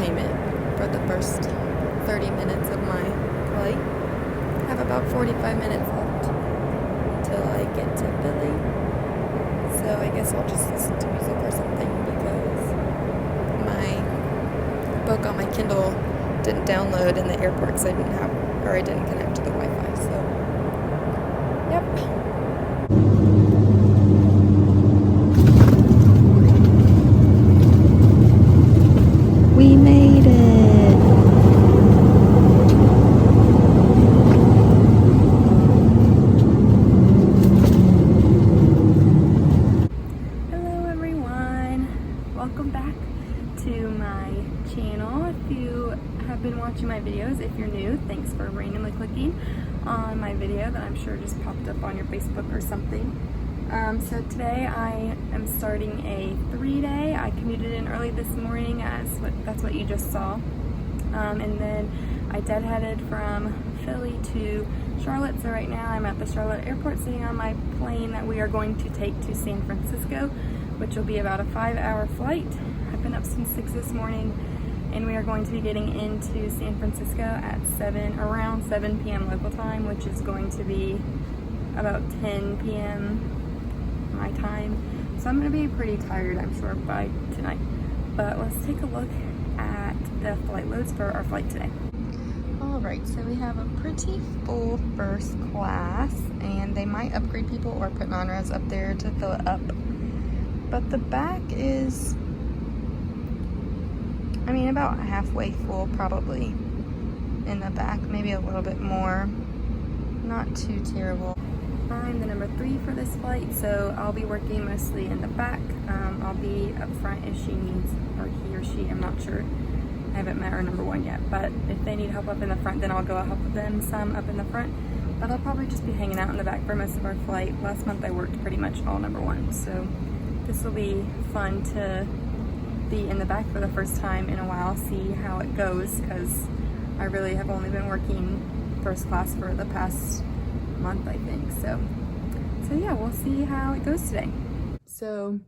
entertainment for the first 30 minutes of my flight. I have about 45 minutes left until I get to Philly. So I guess I'll just listen to music or something because my book on my Kindle didn't download in the airport because I didn't connect to the Wi-Fi. So, yep. We made it! Hello everyone! Welcome back to my channel. If you have been watching my videos, if you're new, thanks for randomly clicking on my video that I'm sure just popped up on your Facebook or something. So today I am starting a 3-day. I commuted in early this morning, that's what you just saw. And then I deadheaded from Philly to Charlotte. So right now I'm at the Charlotte airport sitting on my plane that we are going to take to San Francisco, which will be about a 5-hour flight. I've been up since 6 this morning, and we are going to be getting into San Francisco at around 7 p.m. local time, which is going to be about 10 p.m. my time. So I'm going to be pretty tired, I'm sure, by tonight. But let's take a look at the flight loads for our flight today. Alright, so we have a pretty full first class, and they might upgrade people or put non-res up there to fill it up. But the back is, I mean, about halfway full probably in the back, maybe a little bit more. Not too terrible. I'm the number 3 for this flight, so I'll be working mostly in the back. I'll be up front if she needs, or he or she, I'm not sure. I haven't met our number 1 yet, but if they need help up in the front, then I'll go help them some up in the front. But I'll probably just be hanging out in the back for most of our flight. Last month I worked pretty much all number 1, so this will be fun to be in the back for the first time in a while, see how it goes, because I really have only been working first class for the past month, I think. So yeah, we'll see how it goes today. So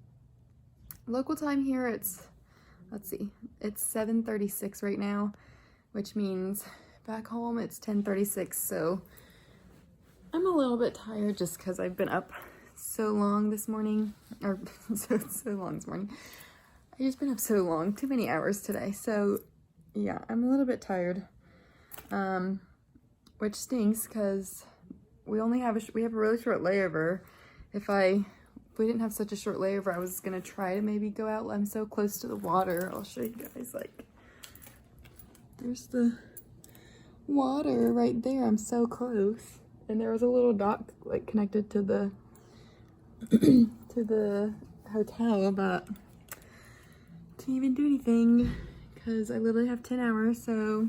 local time here, it's 7:36 right now, which means back home it's 10:36. So I'm a little bit tired just because I've been up so long this morning, or so long this morning. I've just been up so long, too many hours today. So yeah, I'm a little bit tired, which stinks because we have a really short layover. If we didn't have such a short layover, I was gonna try to maybe go out. I'm so close to the water. I'll show you guys, like, there's the water right there. I'm so close. And there was a little dock like connected to the to the hotel, but didn't even do anything because I literally have 10 hours. So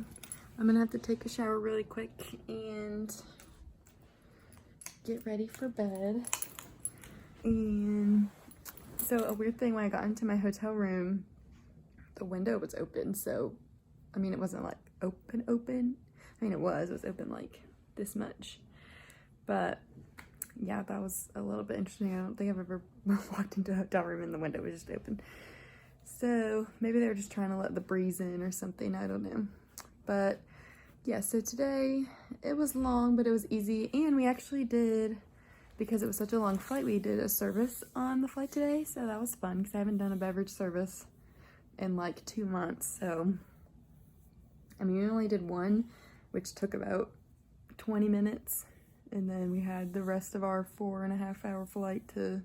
I'm gonna have to take a shower really quick and get ready for bed. And so a weird thing, when I got into my hotel room, the window was open. So I mean, it wasn't like open. I mean, it was open like this much. But yeah, that was a little bit interesting. I don't think I've ever walked into a hotel room and the window was just open. So maybe they were just trying to let the breeze in or something, I don't know. But yeah, so today it was long, but it was easy. And we actually did, because it was such a long flight, we did a service on the flight today. So that was fun because I haven't done a beverage service in like 2 months. So, I mean, we only did one, which took about 20 minutes. And then we had the rest of our 4.5-hour flight to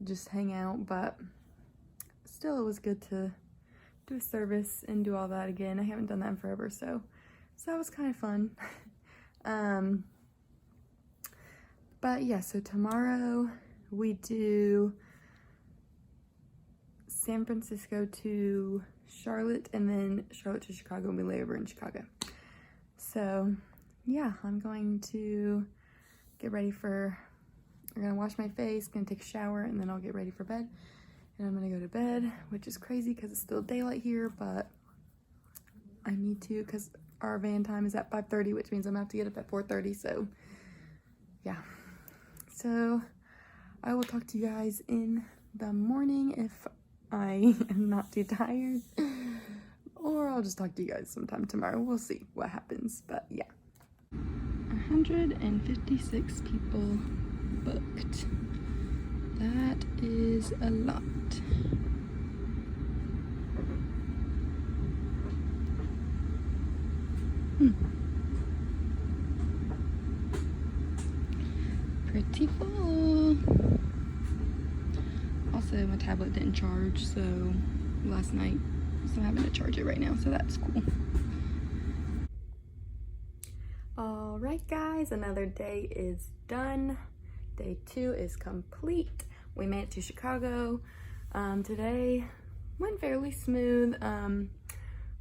just hang out. But still, it was good to do a service and do all that again. I haven't done that in forever, so that was kind of fun. But yeah, so tomorrow we do San Francisco to Charlotte, and then Charlotte to Chicago, and we lay over in Chicago. So yeah, I'm going to get ready I'm gonna wash my face, gonna take a shower, and then I'll get ready for bed. And I'm gonna go to bed, which is crazy because it's still daylight here, but I need to because our van time is at 5:30, which means I'm gonna have to get up at 4:30. So yeah, so I will talk to you guys in the morning if I am not too tired. I'll just talk to you guys sometime tomorrow. We'll see what happens, but yeah. 156 people booked. That is a lot. Pretty full. Also, my tablet didn't charge, so last night, so I'm having to charge it right now, so that's cool. Alright guys, another day is done. Day 2 is complete. We made it to Chicago. Today went fairly smooth.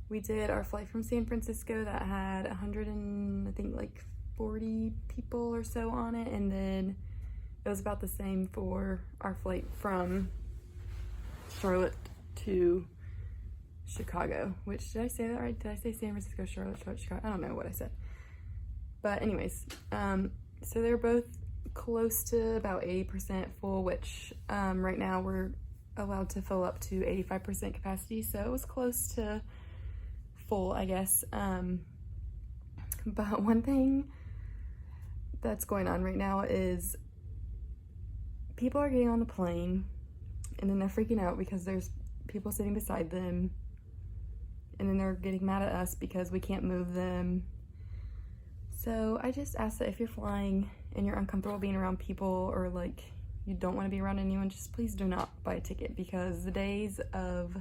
We did our flight from San Francisco that had 100 and I think like 40 people or so on it, and then it was about the same for our flight from Charlotte to Chicago, which, did I say that right? Did I say San Francisco, Charlotte, Chicago? I don't know what I said. But anyways, so they're both close to about 80% full, which right now we're allowed to fill up to 85% capacity, so it was close to full, I guess. But one thing that's going on right now is people are getting on the plane and then they're freaking out because there's people sitting beside them, and then they're getting mad at us because we can't move them. So I just ask that if you're flying and you're uncomfortable being around people, or like you don't want to be around anyone, just please do not buy a ticket, because the days of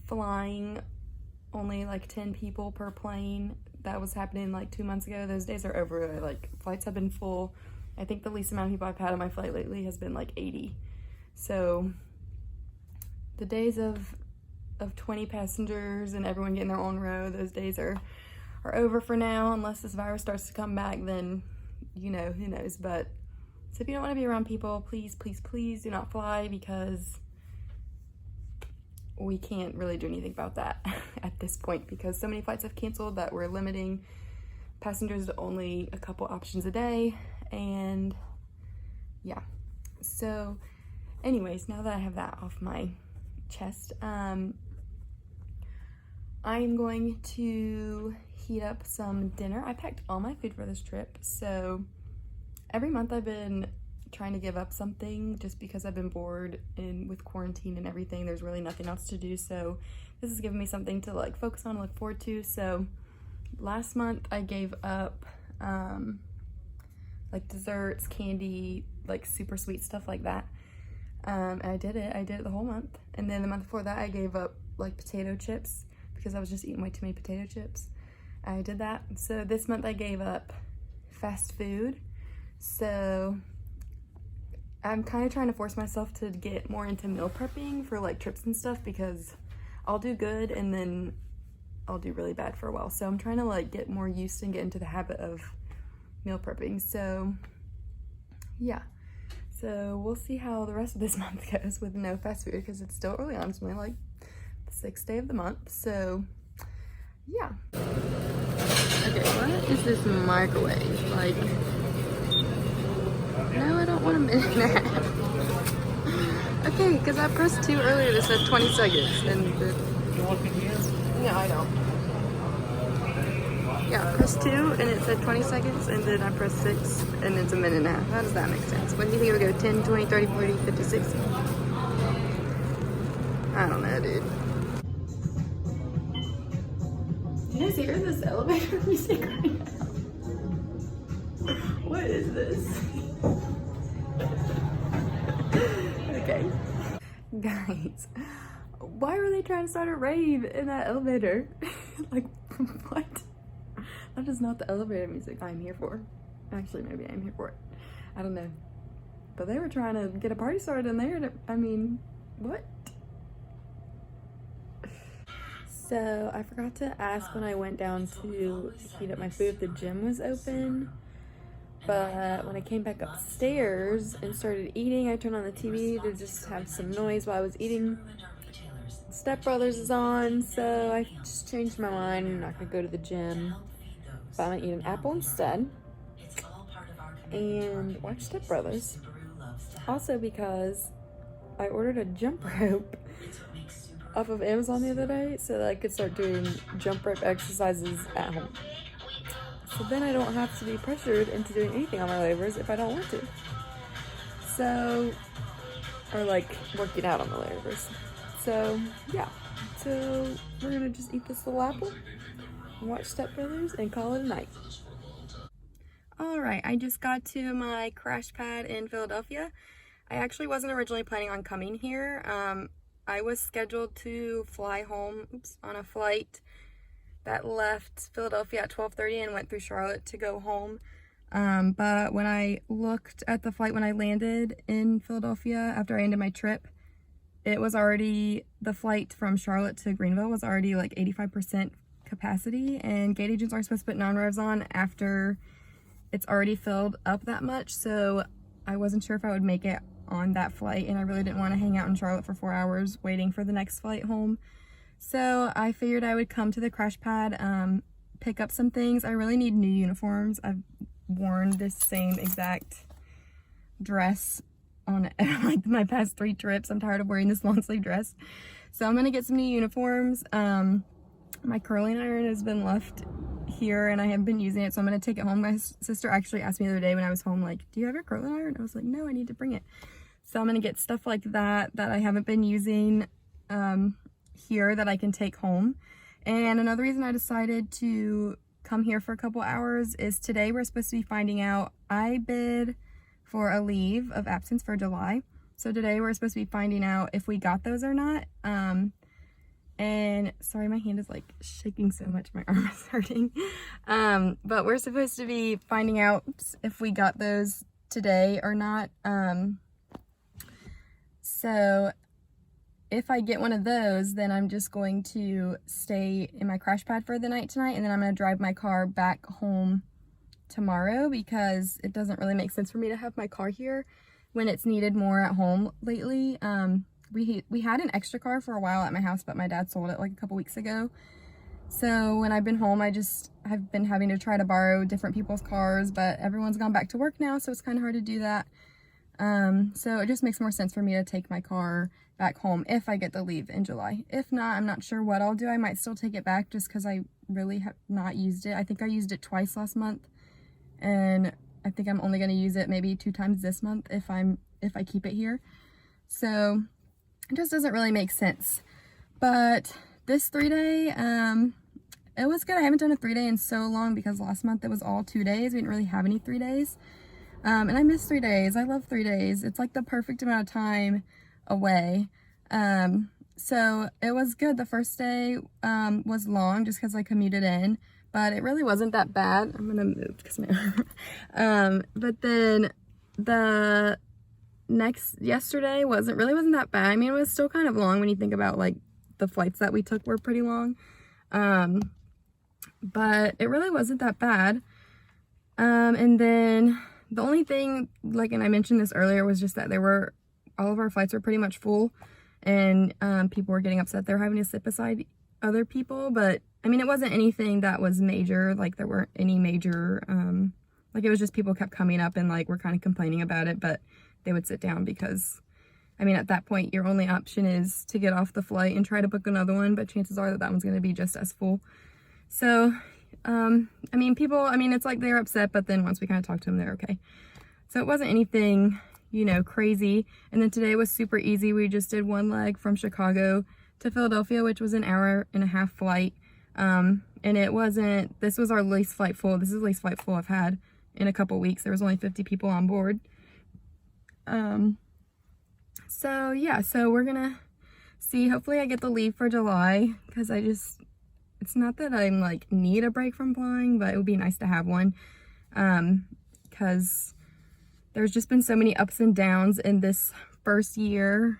flying only like 10 people per plane that was happening like 2 months ago, those days are over. Like, flights have been full. I think the least amount of people I've had on my flight lately has been like 80. So the days of 20 passengers and everyone getting their own row, those days are over for now. Unless this virus starts to come back, then, you know, who knows. But so if you don't want to be around people, please, please, please do not fly, because we can't really do anything about that at this point, because so many flights have canceled that we're limiting passengers to only a couple options a day. And yeah, so anyways, now that I have that off my chest, I'm going to heat up some dinner. I packed all my food for this trip, so every month I've been trying to give up something just because I've been bored, and with quarantine and everything, there's really nothing else to do. So this is giving me something to like focus on and look forward to. So last month I gave up like desserts, candy, like super sweet stuff like that. And I did it the whole month. And then the month before that I gave up like potato chips because I was just eating way too many potato chips. I did that. So this month I gave up fast food. So I'm kind of trying to force myself to get more into meal prepping for like trips and stuff, because I'll do good and then I'll do really bad for a while. So I'm trying to like get more used and get into the habit of meal prepping. So yeah, so we'll see how the rest of this month goes with no fast food, because it's still early on. It's only like the 6th day of the month. So yeah. Okay, what is this microwave? Like, no, I don't want a minute and a half. Okay, because I pressed 2 earlier that said 20 seconds, and no, I don't. Yeah, I pressed 2 and it said 20 seconds, and then I pressed 6 and it's a minute and a half. How does that make sense? When do you think it would go? 10, 20, 30, 40, 50, 60? I don't know, dude. Do you guys hear this elevator music right now? What is this? Okay. Guys, why were they trying to start a rave in that elevator? Like, what? That is not the elevator music I'm here for. Actually, maybe I'm here for it. I don't know. But they were trying to get a party started in there. I mean, what? So I forgot to ask when I went down to heat up my food if the gym was open. But when I came back upstairs and started eating, I turned on the TV to just have some noise while I was eating. Step Brothers is on, so I just changed my mind. I'm not gonna go to the gym, but I'm gonna eat an apple instead and watch Step Brothers. Also because I ordered a jump rope off of Amazon the other day so that I could start doing jump rope exercises at home. So then I don't have to be pressured into doing anything on my layovers if I don't want to. So, or like working out on my layovers. So yeah, so we're gonna just eat this little apple and watch Step Brothers and call it a night. Alright, I just got to my crash pad in Philadelphia. I actually wasn't originally planning on coming here. I was scheduled to fly home on a flight that left Philadelphia at 12:30 and went through Charlotte to go home. But when I looked at the flight when I landed in Philadelphia after I ended my trip, it was already, the flight from Charlotte to Greenville was already like 85% capacity, and gate agents aren't supposed to put non-revs on after it's already filled up that much. So I wasn't sure if I would make it on that flight, and I really didn't want to hang out in Charlotte for 4 hours waiting for the next flight home. So I figured I would come to the crash pad, pick up some things. I really need new uniforms. I've worn this same exact dress on like my past 3 trips. I'm tired of wearing this long sleeve dress. So I'm gonna get some new uniforms. My curling iron has been left here and I haven't been using it, so I'm gonna take it home. My sister actually asked me the other day when I was home, like, do you have your curling iron? I was like, no, I need to bring it. So I'm gonna get stuff like that I haven't been using here that I can take home. And another reason I decided to come here for a couple hours is today we're supposed to be finding out. I bid for a leave of absence for July. So today we're supposed to be finding out if we got those or not. And sorry, my hand is like shaking so much, my arm is hurting. But we're supposed to be finding out if we got those today or not. So if I get one of those, then I'm just going to stay in my crash pad for the night tonight, and then I'm going to drive my car back home tomorrow, because it doesn't really make sense for me to have my car here when it's needed more at home lately. We had an extra car for a while at my house, but my dad sold it like a couple weeks ago. So when I've been home, I've been having to try to borrow different people's cars, but everyone's gone back to work now, so it's kind of hard to do that. So it just makes more sense for me to take my car back home if I get the leave in July. If not, I'm not sure what I'll do. I might still take it back just because I really have not used it. I think I used it twice last month, and I think I'm only going to use it maybe 2 times this month if I keep it here. So it just doesn't really make sense. But this 3-day, it was good. I haven't done a 3-day in so long because last month it was all 2 days. We didn't really have any 3 days. And I miss 3 days. I love 3 days. It's like the perfect amount of time away. So it was good. The first day was long just because I commuted in, but it really wasn't that bad. I'm gonna move because my but then the yesterday wasn't that bad. I mean, it was still kind of long when you think about like the flights that we took were pretty long, but it really wasn't that bad. And then the only thing, like, and I mentioned this earlier, was just that all of our flights were pretty much full, and people were getting upset they're having to sit beside other people. But I mean, it wasn't anything that was major. Like, there weren't any major, like, it was just people kept coming up and like were kind of complaining about it, but they would sit down because, I mean, at that point your only option is to get off the flight and try to book another one, but chances are that one's going to be just as full. So I mean, it's like they're upset, but then once we kind of talk to them, they're okay. So it wasn't anything, you know, crazy. And then today was super easy. We just did one leg from Chicago to Philadelphia, which was an 1.5 hour flight. And this was our least flight full. This is the least flight full I've had in a couple weeks. There was only 50 people on board. So yeah, so we're gonna see. Hopefully I get the leave for July, because it's not that I'm like need a break from flying, but it would be nice to have one, because there's just been so many ups and downs in this first year,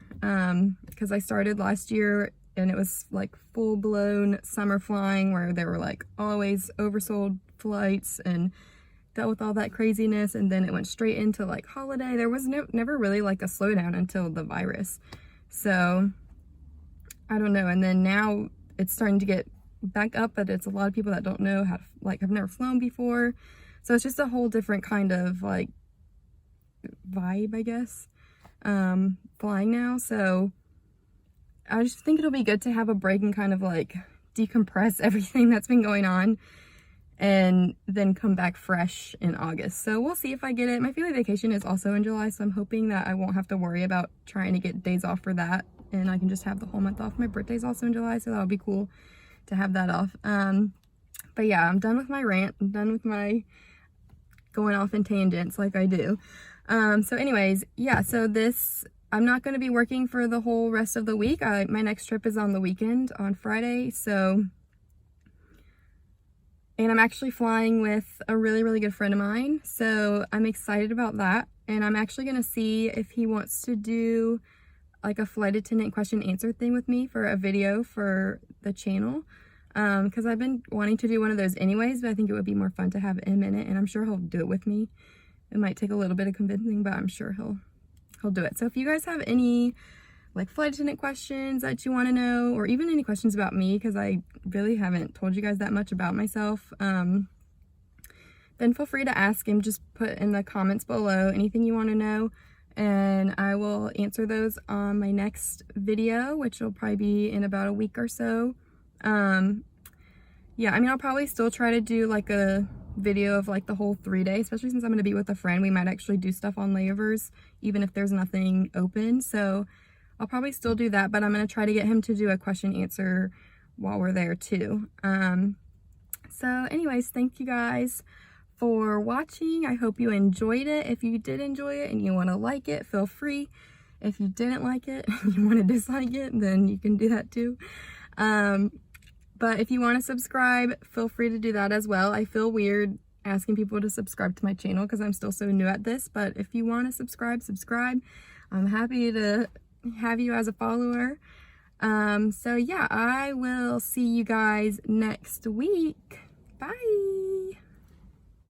because I started last year and it was like full-blown summer flying where there were like always oversold flights and dealt with all that craziness, and then it went straight into like holiday. There was never really like a slowdown until the virus. So I don't know. And then now it's starting to get back up, but it's a lot of people that don't know how to, like, have never flown before. So it's just a whole different kind of like vibe, I guess, flying now. So I just think it'll be good to have a break and kind of like decompress everything that's been going on and then come back fresh in August. So we'll see if I get it. My family vacation is also in July, so I'm hoping that I won't have to worry about trying to get days off for that, and I can just have the whole month off. My birthday's also in July, so that'll be cool to have that off. But yeah, I'm done with my rant. I'm done with my going off in tangents like I do. So anyways, yeah, so I'm not going to be working for the whole rest of the week. My next trip is on the weekend on Friday, and I'm actually flying with a really, really good friend of mine. So I'm excited about that. And I'm actually going to see if he wants to do like a flight attendant question answer thing with me for a video for the channel. Because I've been wanting to do one of those anyways, but I think it would be more fun to have him in it. And I'm sure he'll do it with me. It might take a little bit of convincing, but I'm sure he'll do it. So if you guys have any like flight attendant questions that you want to know, or even any questions about me, because I really haven't told you guys that much about myself, then feel free to ask him. Just put in the comments below anything you want to know, and I will answer those on my next video, which will probably be in about a week or so. Yeah, I mean, I'll probably still try to do like a video of like the whole 3 day, especially since I'm going to be with a friend. We might actually do stuff on layovers even if there's nothing open, so I'll probably still do that, but I'm going to try to get him to do a question answer while we're there too. So anyways, thank you guys for watching. I hope you enjoyed it. If you did enjoy it and you want to like it, feel free. If you didn't like it and you want to dislike it, then you can do that too. But if you want to subscribe, feel free to do that as well. I feel weird asking people to subscribe to my channel because I'm still so new at this, but if you want to subscribe. I'm happy to have you as a follower. So yeah, I will see you guys next week. Bye.